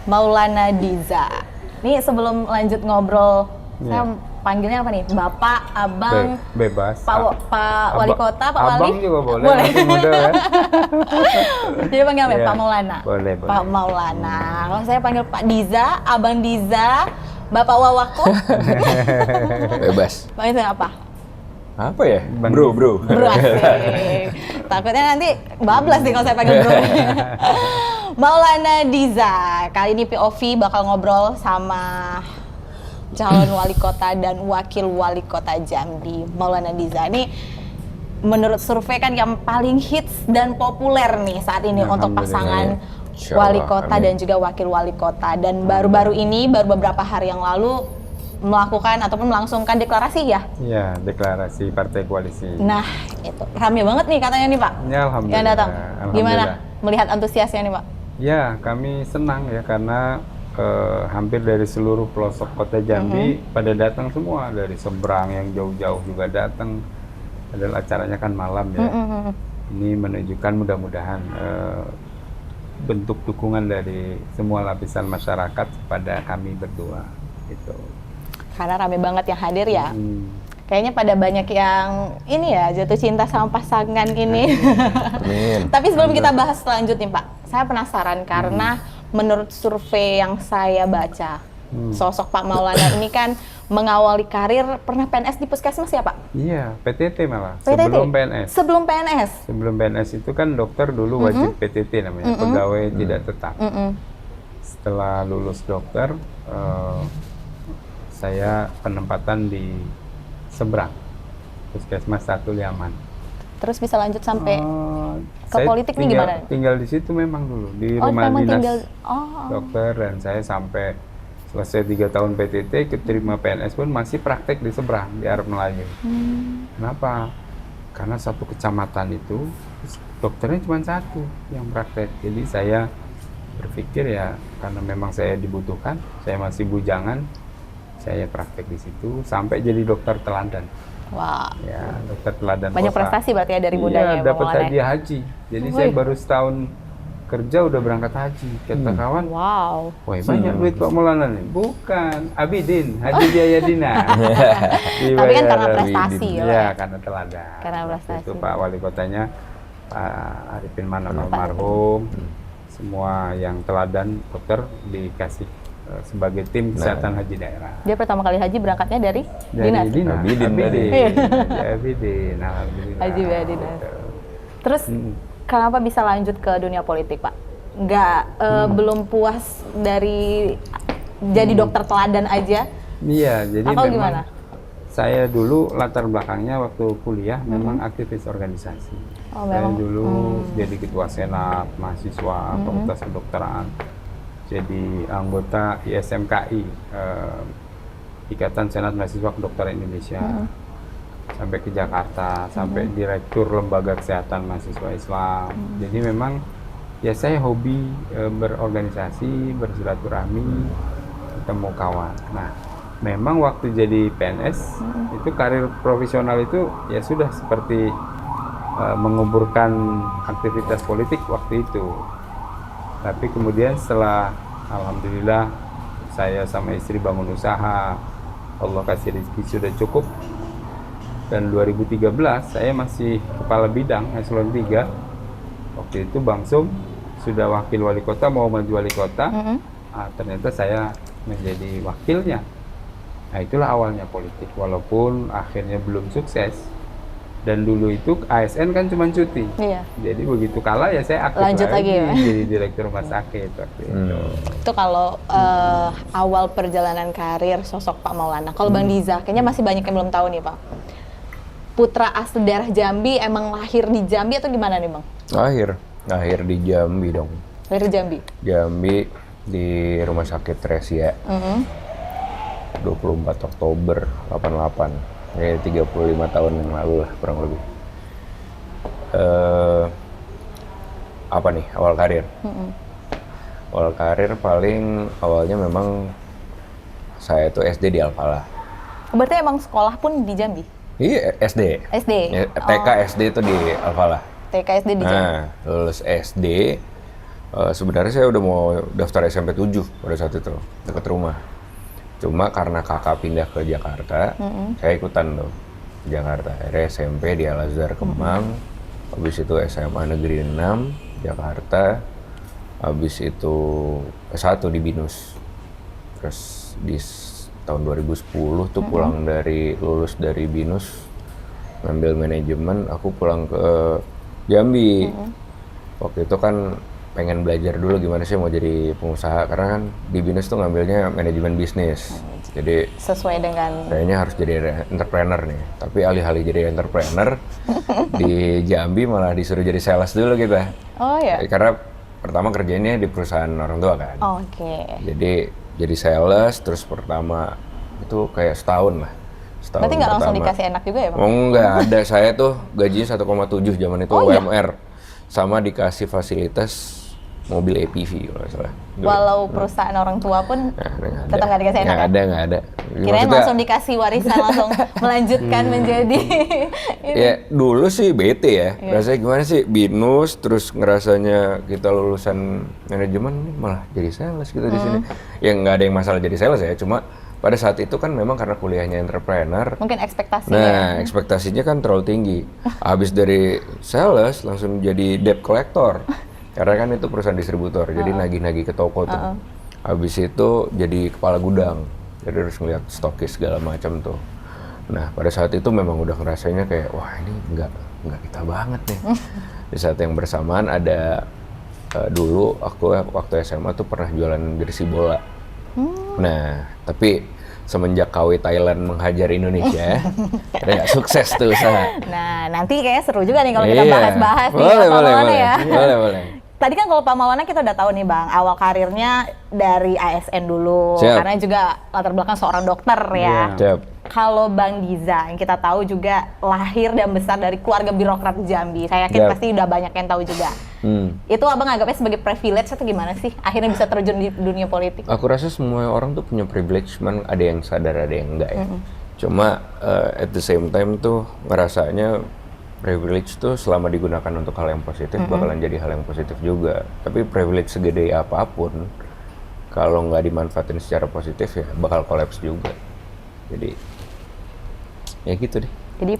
Maulana Diza. Nih sebelum lanjut ngobrol, saya panggilnya apa nih? Bapak, Abang, bebas. Pak Wali Kota, Pak Wali? Abang juga boleh. Boleh. Muda, kan? Jadi panggil apa? Pak Maulana? Boleh. Pak Maulana. Kalau saya panggil Pak Diza, Abang Diza, Bapak Wawako. Bebas. Panggil saya apa? Apa ya? Bro. Bro, asik. Takutnya nanti bablas nih kalau saya panggil bro. Maulana Diza. Kali ini POV bakal ngobrol sama calon wali kota dan wakil wali kota Jambi. Maulana Diza ini menurut survei kan yang paling hits dan populer nih saat ini untuk pasangan wali kota dan juga wakil wali kota. Dan baru-baru ini, baru beberapa hari yang lalu melakukan ataupun melangsungkan deklarasi ya? Iya, deklarasi partai koalisi. Nah, itu rame banget nih katanya nih Pak. Ya, alhamdulillah. Yang datang. Gimana melihat antusiasnya nih Pak? Ya, kami senang ya karena hampir dari seluruh pelosok kota Jambi pada datang semua, dari seberang yang jauh-jauh juga datang. Padahal acaranya kan malam ya. Ini menunjukkan mudah-mudahan bentuk dukungan dari semua lapisan masyarakat kepada kami berdua. Gitu. Karena rame banget yang hadir ya. Kayaknya pada banyak yang ini ya jatuh cinta sama pasangan ini. Tapi sebelum kita bahas selanjutnya Pak, saya penasaran karena menurut survei yang saya baca, sosok Pak Maulana ini kan mengawali karir pernah PNS di puskesmas ya Pak? Iya, PTT malah. PTT? Sebelum PNS. Sebelum PNS? Sebelum PNS itu kan dokter dulu wajib PTT namanya, pegawai tidak tetap. Setelah lulus dokter, saya penempatan di seberang, puskesmas 1 Liaman. Terus bisa lanjut sampai ke politik nih gimana? Tinggal di situ memang dulu, di rumah dinas dokter, dan saya sampai selesai 3 tahun PTT, keterima PNS pun masih praktek di seberang, di Arab Melayu. Kenapa? Karena satu kecamatan itu, dokternya cuma 1 yang praktek. Jadi saya berpikir ya, karena memang saya dibutuhkan, saya masih bujangan, saya praktek di situ sampai jadi dokter teladan. Wah. Ya, dokter teladan. Banyak prestasi berarti ya dari mudanya. Iya, dapat hadiah haji. Jadi saya baru setahun kerja udah berangkat haji. Kata kawan, wow, wah banyak duit Pak Maulana nih. Bukan, Abidin, Haji Jayadina. Tapi kan karena prestasi ya. Iya, karena teladan. Karena prestasi. Itu Pak Wali Kotanya, Pak Arifin Manap almarhum. Semua yang teladan dokter dikasih sebagai tim kesehatan haji daerah. Dia pertama kali haji berangkatnya dari dinas. Abidin, alhamdulillah. Haji dinas. Terus kenapa bisa lanjut ke dunia politik Pak? Belum puas dari jadi dokter teladan aja? Iya, jadi atau memang gimana? Saya dulu latar belakangnya waktu kuliah memang aktivis organisasi. Saya dulu jadi ketua senat mahasiswa Fakultas Kedokteran. Jadi anggota ISMKI, Ikatan Senat Mahasiswa Kedokteran Indonesia, sampai ke Jakarta, sampai direktur Lembaga Kesehatan Mahasiswa Islam. Jadi memang ya saya hobi berorganisasi, bersilaturahmi, ketemu kawan. Nah, memang waktu jadi PNS itu karir profesional itu ya sudah seperti menguburkan aktivitas politik waktu itu. Tapi kemudian setelah alhamdulillah saya sama istri bangun usaha, Allah kasih rezeki sudah cukup, dan 2013 saya masih kepala bidang eselon 3. Waktu itu Bang Sum sudah wakil wali kota, mau maju wali kota, ternyata saya menjadi wakilnya. Nah itulah awalnya politik, walaupun akhirnya belum sukses. Dan dulu itu ASN kan cuma cuti, jadi begitu kalah ya saya aktif lanjut lagi ya? Jadi direktur rumah sakit waktu itu. Itu kalau awal perjalanan karir sosok Pak Maulana. Kalau Bang Diza, kayaknya masih banyak yang belum tahu nih Pak. Putra asli daerah Jambi, emang lahir di Jambi atau gimana nih Bang? Lahir di Jambi dong. Lahir di Jambi? Jambi di Rumah Sakit Tresia. 24 Oktober 88. Kayak 35 tahun yang lalu lah kurang lebih. Apa nih awal karir? Awal karir paling awalnya memang saya tuh SD di Al-Falah. Berarti emang sekolah pun di Jambi? Iya, SD. SD? TK SD itu di Al-Falah. TK SD di Jambi? Nah, lulus SD, Sebenarnya saya udah mau daftar SMP 7 pada saat itu, dekat rumah. Cuma karena kakak pindah ke Jakarta, saya ikutan tuh ke Jakarta. Akhirnya SMP di Al-Azhar Kemang, habis itu SMA Negeri 6 Jakarta, habis itu S1 di BINUS. Terus di tahun 2010 tuh lulus dari BINUS, ngambil manajemen, aku pulang ke Jambi. Waktu itu kan pengen belajar dulu gimana sih mau jadi pengusaha, karena kan di BINUS tuh ngambilnya manajemen bisnis. Jadi Sesuai dengan kayaknya harus jadi entrepreneur nih. Tapi alih-alih jadi entrepreneur, di Jambi malah disuruh jadi sales dulu kita. Oh ya. Karena pertama kerjanya di perusahaan orang tua kan. Oke. Jadi sales, terus pertama itu kayak setahun lah. Setahun Berarti nggak langsung pertama. dikasih enak juga ya, Bang? Oh enggak, ada. Saya tuh gajinya 1,7 zaman itu Oh, iya? UMR. Sama dikasih fasilitas mobil APV kalau nggak salah. Dulu. Walau perusahaan orang tua pun tetap nggak dikasih enak, Nggak ada. Kirain Maksudnya, langsung dikasih warisan, langsung melanjutkan menjadi ini. ya dulu sih bete ya. Rasanya gimana sih, BINUS terus ngerasanya kita lulusan manajemen malah jadi sales gitu di sini. Ya nggak ada yang masalah jadi sales ya, cuma pada saat itu kan memang karena kuliahnya entrepreneur. Mungkin ekspektasinya. Nah, ekspektasinya kan terlalu tinggi. Habis dari sales langsung jadi debt collector. Karena kan itu perusahaan distributor, jadi nagih-nagih ke toko tuh. Habis itu jadi kepala gudang, jadi harus ngeliat stokis segala macam tuh. Nah, pada saat itu memang udah ngerasanya kayak, wah ini nggak kita banget nih. Di saat yang bersamaan ada, dulu aku waktu SMA tuh pernah jualan jersey bola. Nah, tapi semenjak KW Thailand menghajar Indonesia, nggak sukses tuh usaha. Nah, nanti kayaknya seru juga nih kalau kita Iya. bahas-bahas nih Boleh, Pak Maulana ya. Boleh. Tadi kan kalau Pak Maulana kita udah tahu nih Bang, awal karirnya dari ASN dulu, Siap. karena juga latar belakang seorang dokter ya. Siap. Kalau Bang Giza, yang kita tahu juga lahir dan besar dari keluarga birokrat Jambi. Saya yakin Siap. pasti udah banyak yang tahu juga. Itu Abang anggapnya sebagai privilege atau gimana sih? Akhirnya bisa terjun di dunia politik? Aku rasa semua orang tuh punya privilege, cuman ada yang sadar ada yang enggak ya. Cuma at the same time tuh ngerasanya privilege tuh selama digunakan untuk hal yang positif bakalan jadi hal yang positif juga. Tapi privilege segede apapun kalau nggak dimanfaatin secara positif ya bakal kolaps juga. Jadi ya gitu deh. Jadi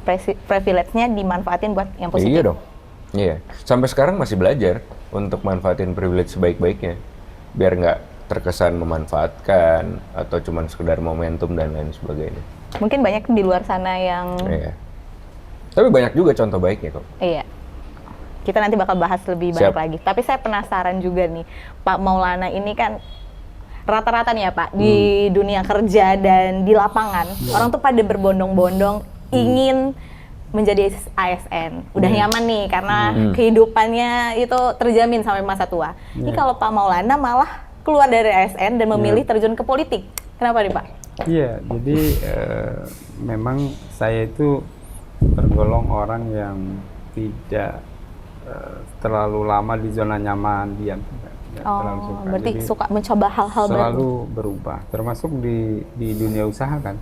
privilege-nya dimanfaatin buat yang positif? Iya dong. Iya. Sampai sekarang masih belajar untuk manfaatin privilege sebaik-baiknya. Biar nggak terkesan memanfaatkan atau cuman sekedar momentum dan lain sebagainya. Mungkin banyak di luar sana yang... Iya. Tapi banyak juga contoh baiknya kok. Iya. Kita nanti bakal bahas lebih banyak Siap. lagi. Tapi saya penasaran juga nih, Pak Maulana ini kan rata-rata nih ya Pak, di dunia kerja dan di lapangan, orang tuh pada berbondong-bondong ingin menjadi ASN. Udah nyaman nih, karena kehidupannya itu terjamin sampai masa tua. Ini kalau Pak Maulana malah keluar dari ASN dan memilih terjun ke politik. Kenapa nih Pak? Iya, jadi memang saya itu tergolong orang yang tidak terlalu lama di zona nyaman, diam. Tidak terlalu suka. Berarti Jadi suka mencoba hal-hal baru. selalu berubah, termasuk di dunia usaha kan.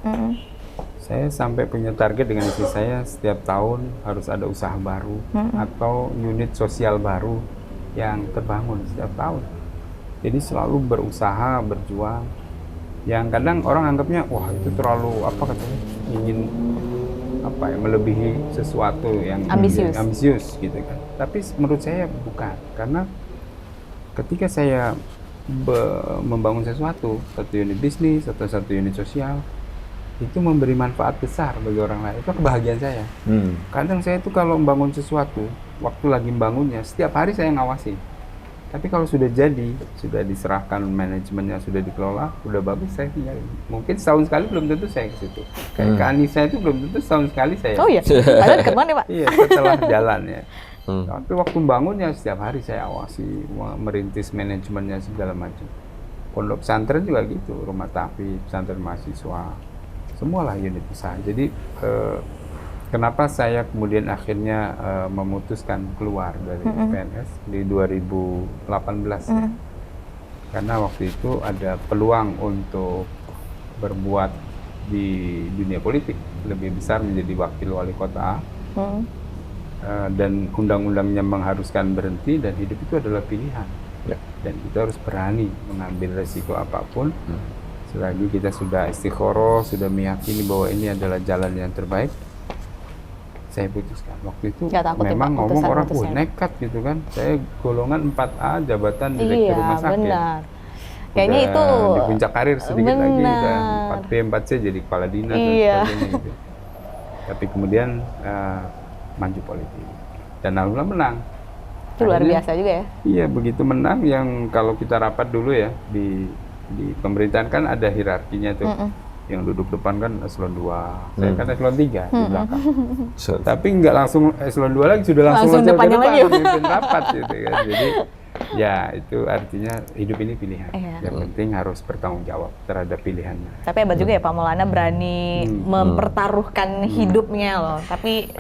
Saya sampai punya target dengan istri saya, setiap tahun harus ada usaha baru atau unit sosial baru yang terbangun setiap tahun. Jadi selalu berusaha, berjuang. Yang kadang orang anggapnya, wah itu terlalu apa katanya, ingin apa ya, melebihi sesuatu yang ambisius gitu kan. Tapi menurut saya bukan, karena ketika saya membangun sesuatu, satu unit bisnis atau satu unit sosial, itu memberi manfaat besar bagi orang lain. Itu kebahagiaan saya. Kadang saya tuh kalau membangun sesuatu, waktu lagi membangunnya, setiap hari saya ngawasi. Tapi kalau sudah jadi, sudah diserahkan manajemennya, sudah dikelola, udah bagus, saya tinggalin. Mungkin setahun sekali belum tentu saya ke situ. Kayak ke Anissa itu belum tentu setahun sekali saya. Oh iya, padahal dekat banget ya Pak? Iya, setelah jalan ya. Tapi waktu bangunnya setiap hari saya awasi, merintis manajemennya segala macam. Pondok pesantren juga gitu, rumah tahfiz, pesantren mahasiswa, semualah unit usaha. Jadi kenapa saya kemudian akhirnya memutuskan keluar dari PNS di 2018 ya. Karena waktu itu ada peluang untuk berbuat di dunia politik, lebih besar menjadi wakil wali kota, dan undang-undangnya mengharuskan berhenti, dan hidup itu adalah pilihan. Ya. Dan kita harus berani mengambil resiko apapun. Selagi kita sudah istikharah, sudah meyakini bahwa ini adalah jalan yang terbaik, saya putuskan. Waktu itu Nggak takut ya, memang Pak, ngomong orang, putusan-putusnya. nekat gitu kan. Saya golongan 4A, jabatan direktur Iya, rumah sakit. benar. Kayaknya Udah itu di puncak karir sedikit lagi, udah benar. 4B, 4C jadi kepala dinas Iya. dan sebagainya gitu. Tapi kemudian maju politik. Dan alhamdulillah menang. Itu luar Akhirnya, biasa juga ya. Iya, begitu menang yang kalau kita rapat dulu ya di pemerintahan kan ada hierarkinya tuh. Yang duduk depan kan eselon 2, saya kan eselon 3 di belakang. Tapi nggak langsung eselon 2 lagi, sudah langsung Langsung loncat ke depannya depan, lagi. memimpin rapat gitu kan. Jadi ya itu artinya hidup ini pilihan. Iya. Yang penting harus bertanggung jawab terhadap pilihannya. Tapi hebat juga ya Pak Maulana berani mempertaruhkan hidupnya loh. Tapi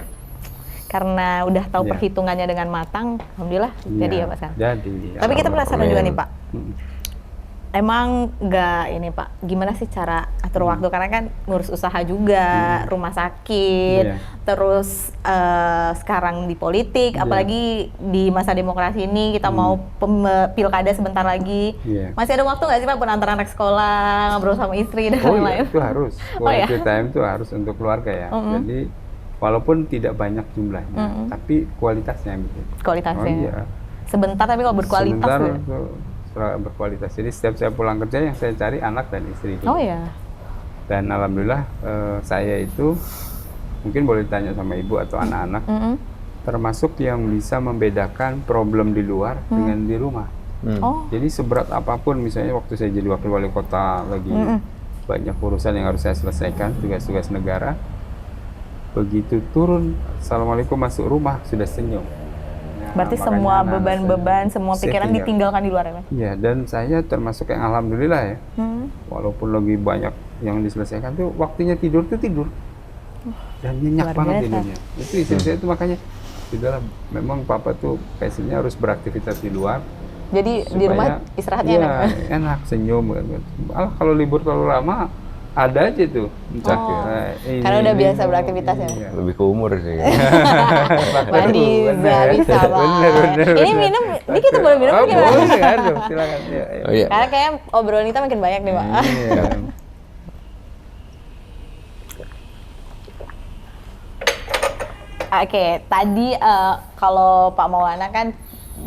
karena udah tahu Iya. perhitungannya dengan matang, alhamdulillah jadi ya Pak sekarang. Jadi. Tapi kita penasaran juga nih Pak. Mm. Emang nggak ini Pak, gimana sih cara atur waktu? Karena kan ngurus usaha juga, rumah sakit, Iya. terus sekarang di politik, Iya. apalagi di masa demokrasi ini kita mau pilkada sebentar lagi. Iya. Masih ada waktu nggak sih Pak penantaran anak sekolah, ngobrol sama istri dan Oh lain-lain? iya, itu harus. Oh ya? Quality time itu harus untuk keluarga ya. Jadi walaupun tidak banyak jumlahnya, tapi kualitasnya yang penting. Kualitasnya. Oh iya. Sebentar tapi kalau berkualitas. Sebentar ya? untuk berkualitas. Jadi setiap saya pulang kerja yang saya cari anak dan istri. Oh ya. Dan alhamdulillah saya itu mungkin boleh ditanya sama ibu atau anak-anak, termasuk yang bisa membedakan problem di luar dengan di rumah. Oh. Jadi seberat apapun, misalnya waktu saya jadi wakil wali kota lagi banyak urusan yang harus saya selesaikan, tugas-tugas negara. Begitu turun, assalamualaikum, masuk rumah sudah senyum. Nah, Berarti makanya semua anak-anak beban-beban, saya- semua saya pikiran tinggal. ditinggalkan di luar ya Pak? Iya, dan saya termasuk yang alhamdulillah ya. Walaupun lagi banyak yang diselesaikan tuh, waktunya tidur tuh tidur. Dan nyenyak Luar banget biasa. tidurnya. Itu istri saya tuh makanya, sudahlah, memang papa tuh passionnya harus beraktivitas di luar. Jadi di rumah istirahatnya iya, enak. enak, senyum. Malah kalau libur terlalu lama, ada aja tuh. Karena udah biasa beraktivitas ya? Iya. Lebih ke umur sih. Mbak Diza bener. bisa Pak. Bener. Ini minum, ini kita boleh minum Oh, gimana? boleh, aduh, silakan. Ya, ya. Oh iya. Karena kayak obrolan kita makin banyak nih Pak. Iya. Oke, tadi kalau Pak Maulana kan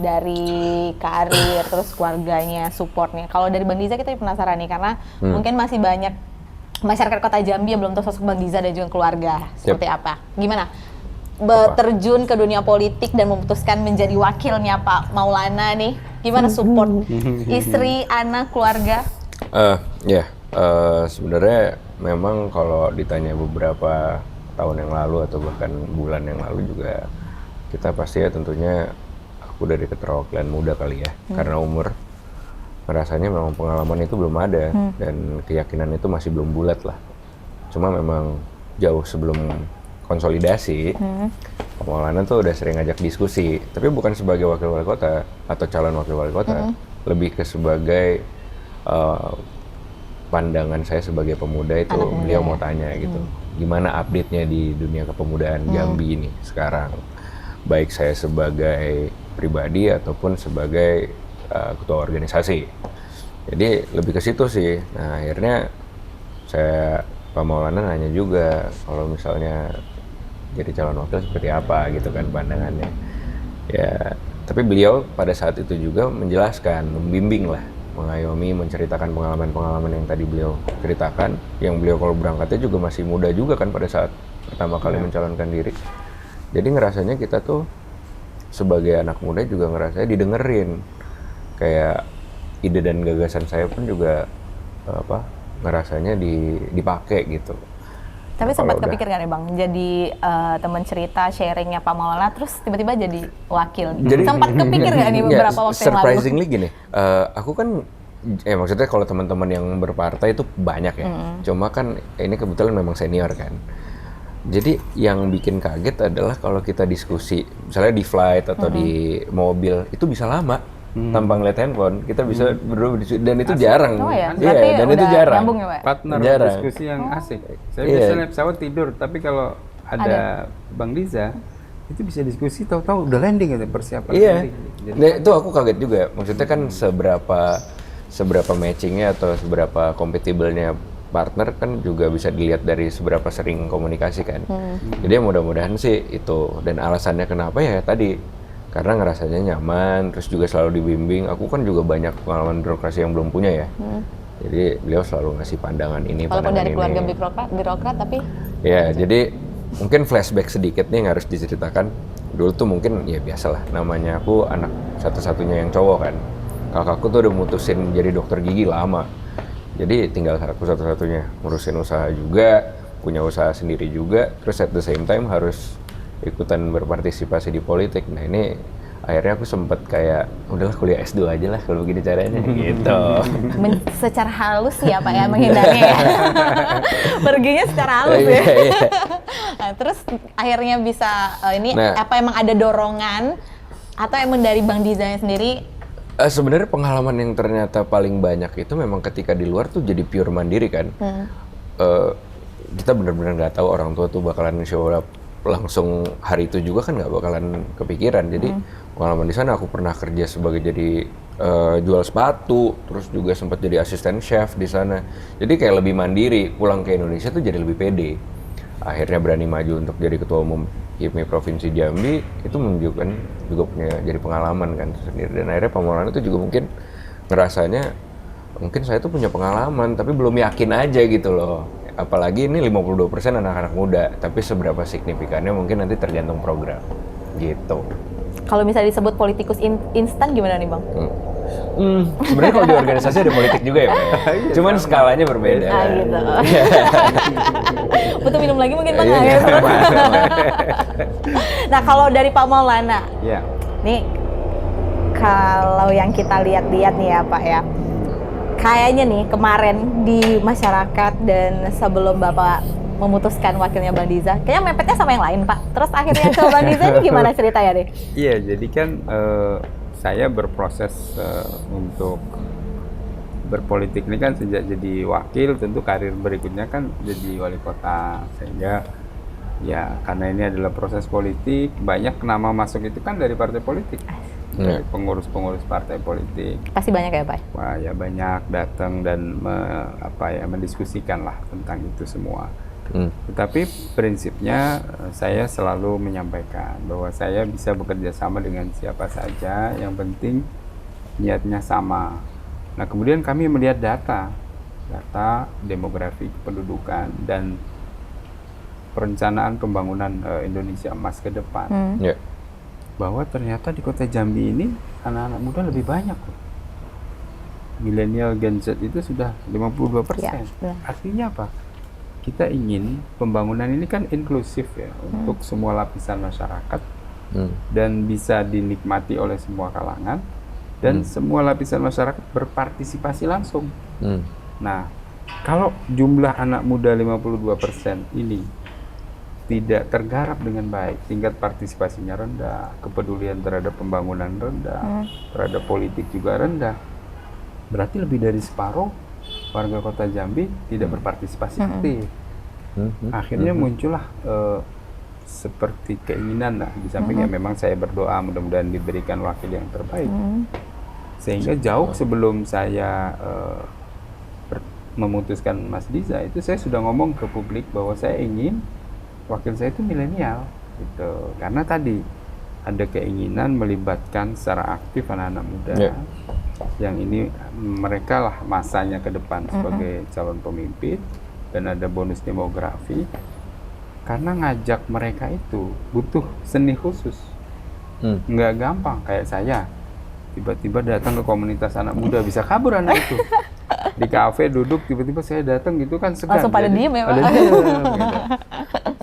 dari karir terus keluarganya, supportnya. Kalau dari Bang Diza kita penasaran nih karena mungkin masih banyak masyarakat Kota Jambi yang belum tahu sosok Bang Diza dan juga keluarga seperti apa. Gimana? Terjun ke dunia politik dan memutuskan menjadi wakilnya Pak Maulana nih. Gimana support istri, anak, keluarga? Sebenarnya memang kalau ditanya beberapa tahun yang lalu atau bahkan bulan yang lalu juga kita pasti ya tentunya aku dari keterwakilan muda kali ya, karena umur rasanya memang pengalaman itu belum ada dan keyakinan itu masih belum bulat lah. Cuma memang jauh sebelum konsolidasi, Pak Maulana tuh udah sering ngajak diskusi, tapi bukan sebagai wakil wali kota atau calon wakil wali kota, lebih ke sebagai pandangan saya sebagai pemuda itu beliau mau tanya gitu, gimana update-nya di dunia kepemudaan Jambi ini sekarang, baik saya sebagai pribadi ataupun sebagai ketua organisasi. Jadi lebih ke situ sih. Nah akhirnya saya Pak Maulana nanya juga kalau misalnya jadi calon wakil seperti apa gitu kan pandangannya. Ya tapi beliau pada saat itu juga menjelaskan, membimbing lah, mengayomi, menceritakan pengalaman-pengalaman yang tadi beliau ceritakan, yang beliau kalau berangkatnya juga masih muda juga kan pada saat pertama kali mencalonkan diri. Jadi ngerasanya kita tuh sebagai anak muda juga ngerasanya didengerin, kayak ide dan gagasan saya pun juga ngerasanya dipakai gitu. Tapi sempat Kalau kepikir nggak nih Bang, jadi teman cerita sharingnya Pak Maulana, terus tiba-tiba jadi wakil. Sempat kepikir nggak nih beberapa waktu yang lalu? Surprisingly gini, aku kan, maksudnya kalau teman-teman yang berpartai itu banyak ya. Cuma kan ini kebetulan memang senior kan. Jadi yang bikin kaget adalah kalau kita diskusi, misalnya di flight atau di mobil, itu bisa lama. Tanpa ngeliat handphone, kita bisa berdua berdiskusi, dan itu jarang. Oh ya, Iya, berarti dan itu udah jarang. nyambung ya Pak? Partner diskusi yang asik. Saya Iya. biasanya pesawat tidur, tapi kalau ada Bang Diza, itu bisa diskusi, tahu-tahu udah landing gitu, persiapan Iya, landing. Jadi, nah, itu aku kaget juga. Maksudnya kan seberapa matchingnya atau seberapa compatible-nya partner kan juga bisa dilihat dari seberapa sering komunikasi kan. Jadi mudah-mudahan sih itu, dan alasannya kenapa ya tadi karena ngerasanya nyaman, terus juga selalu dibimbing. Aku kan juga banyak pengalaman birokrasi yang belum punya ya. Jadi beliau selalu ngasih pandangan ini, Walaupun pandangan dari ini. keluarga birokrat tapi Ya, jadi mungkin flashback sedikit nih yang harus diceritakan. Dulu tuh mungkin ya biasalah, namanya aku anak satu-satunya yang cowok kan. Kakakku tuh udah mutusin jadi dokter gigi lama. Jadi tinggal aku satu-satunya, ngurusin usaha juga, punya usaha sendiri juga, terus at the same time harus ikutan berpartisipasi di politik. Nah ini akhirnya aku sempet kayak, udahlah kuliah S2 aja lah kalau begini caranya, gitu. secara halus ya Pak ya menghindarnya ya. Perginya secara halus ya. Iya. Nah, terus akhirnya bisa ini Nah. apa emang ada dorongan atau emang dari Bang Dizanya sendiri? Sebenarnya pengalaman yang ternyata paling banyak itu memang ketika di luar tuh jadi pure mandiri kan. Kita benar-benar nggak tahu orang tua tuh bakalan show up langsung hari itu juga kan nggak bakalan kepikiran. Jadi pengalaman di sana aku pernah kerja sebagai jadi jual sepatu, terus juga sempat jadi asisten chef di sana. Jadi kayak lebih mandiri. Pulang ke Indonesia tuh jadi lebih pede. Akhirnya berani maju untuk jadi ketua umum HIPMI Provinsi Jambi, itu menunjukkan juga punya jadi pengalaman kan sendiri. Dan akhirnya Pak Maulana itu juga mungkin ngerasanya mungkin saya tuh punya pengalaman tapi belum yakin aja gitu loh. Apalagi ini 52% anak-anak muda, tapi seberapa signifikannya mungkin nanti tergantung program gitu. Kalau misalnya disebut politikus instan gimana nih Bang? Sebenarnya kalau di organisasi ada politik juga ya, Pak. Cuman skalanya berbeda. Ah gitu. Butuh minum lagi mungkin Bang? Iya, Ya, terus. sama. Nah kalau dari Pak Maulana, ya, nih kalau yang kita lihat-lihat nih ya Pak ya, kayaknya nih kemarin di masyarakat dan sebelum Bapak memutuskan wakilnya Bang Diza, kayaknya mepetnya sama yang lain Pak. Terus akhirnya ke Bang Diza ini gimana ceritanya deh? iya, jadi kan saya berproses untuk berpolitik ini kan sejak jadi wakil, tentu karir berikutnya kan jadi wali kota, sehingga ya karena ini adalah proses politik, banyak nama masuk itu kan dari partai politik, dari pengurus-pengurus partai politik. Pasti banyak ya Pak? Wah ya banyak datang dan mendiskusikan lah tentang itu semua. Tetapi prinsipnya saya selalu menyampaikan bahwa saya bisa bekerja sama dengan siapa saja, yang penting niatnya sama. Nah kemudian kami melihat data demografi kependudukan dan perencanaan pembangunan Indonesia emas ke depan, Ya. bahwa ternyata di kota Jambi ini anak-anak muda lebih banyak loh. Milenial Gen Z itu sudah 52%. Ya, benar. Artinya apa? Kita ingin pembangunan ini kan inklusif ya, untuk semua lapisan masyarakat dan bisa dinikmati oleh semua kalangan dan semua lapisan masyarakat berpartisipasi langsung. Nah, kalau jumlah anak muda 52% ini tidak tergarap dengan baik, tingkat partisipasinya rendah, kepedulian terhadap pembangunan rendah, terhadap politik juga rendah, berarti lebih dari separuh warga kota Jambi tidak berpartisipasi aktif. Akhirnya muncullah seperti keinginan lah, di samping ya memang saya berdoa mudah-mudahan diberikan wakil yang terbaik. Sehingga jauh sebelum saya memutuskan Mas Diza, itu saya sudah ngomong ke publik bahwa saya ingin wakil saya itu milenial gitu. Karena tadi ada keinginan melibatkan secara aktif anak-anak muda. Yang ini mereka lah masanya ke depan sebagai calon pemimpin, dan ada bonus demografi. Karena ngajak mereka itu butuh seni khusus. Nggak gampang kayak saya. Tiba-tiba datang ke komunitas anak muda, bisa kabur anak itu. Di kafe duduk, tiba-tiba saya datang gitu kan segan. Langsung pada diem ya Pak? Pada diem, gitu.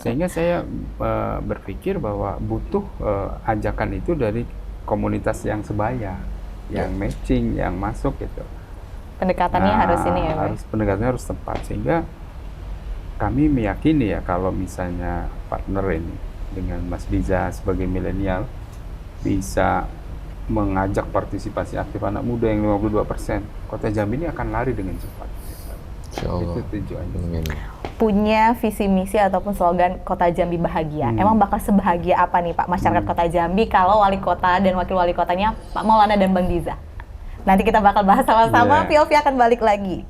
Sehingga saya berpikir bahwa butuh ajakan itu dari komunitas yang sebaya, yang matching, yang masuk gitu. Pendekatannya harus ini ya Pak? Pendekatannya harus tepat, sehingga kami meyakini ya kalau misalnya partner ini dengan Mas Diza sebagai milenial bisa mengajak partisipasi aktif anak muda yang 52%, kota Jambi ini akan lari dengan cepat. Itu tujuannya. punya visi misi ataupun slogan Kota Jambi Bahagia. Emang bakal sebahagia apa nih Pak masyarakat Kota Jambi kalau wali kota dan wakil wali kotanya Pak Maulana dan Bang Diza? Nanti kita bakal bahas sama-sama. Iya. POV akan balik lagi.